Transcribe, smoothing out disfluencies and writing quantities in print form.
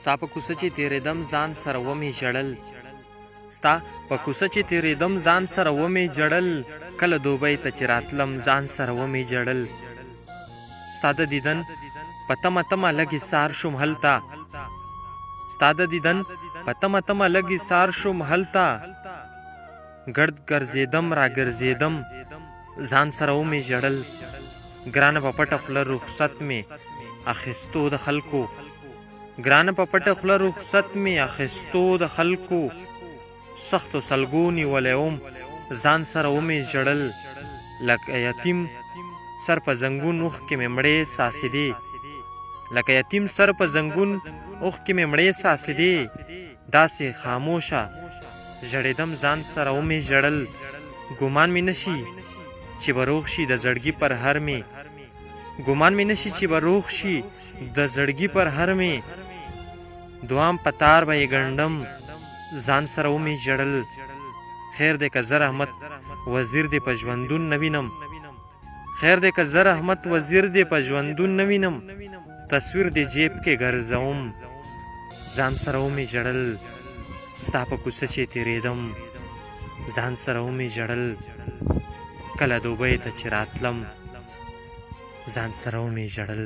ستا په کوڅه چې تېرېدم ځان سره ومې ژړل ستا په کوڅه چې تېرېدم ځان سره ومې ژړل کله دوبۍ ته چې راتلم ځان سره ومې ژړل ستا د دیدن په تمه تمه لږ ایسار شوم هلته ستا د دیدن په تمه تمه لږ ایسار شوم هلته ګرد ګرځېدم را ګرځېدم ځان سره ومې ژړل ګرانه په پټه خوله رخصت مې اخیستو د خلکو ګرانه په پټه خوله رخصت مې اخیستو د خلکو سختو سلګو نیولی وم ځان سره ومې ژړل لکه یتیم سر په زنګون اوښکې مې مړې څاڅېدې لکه یتیم سر په زنګون اوښکې مې مړې څاڅېدې داسې خاموشه ژړېدم ځان سره ومې ژړل ګمان مې نه شي چې به روغ شي د زړګي پر هر مې ګمان مې نه شي چې به روغ شي د زړګي پر هر مې دوام په تار به یې ګنډم ځان سره ومې ژړل خیر دی که زه رحمت وزیر دی په ژوندون نه وینم خیر دی که زه رحمت وزیر دی په ژوندون نه وینم تصویر دی جیب کې ګرځوم ځان سره ومې ژړل ستا په کوڅه چې تېرېدم ځان سره ومې ژړل کله دوبۍ ته چې راتلم ځان سره ومې ژړل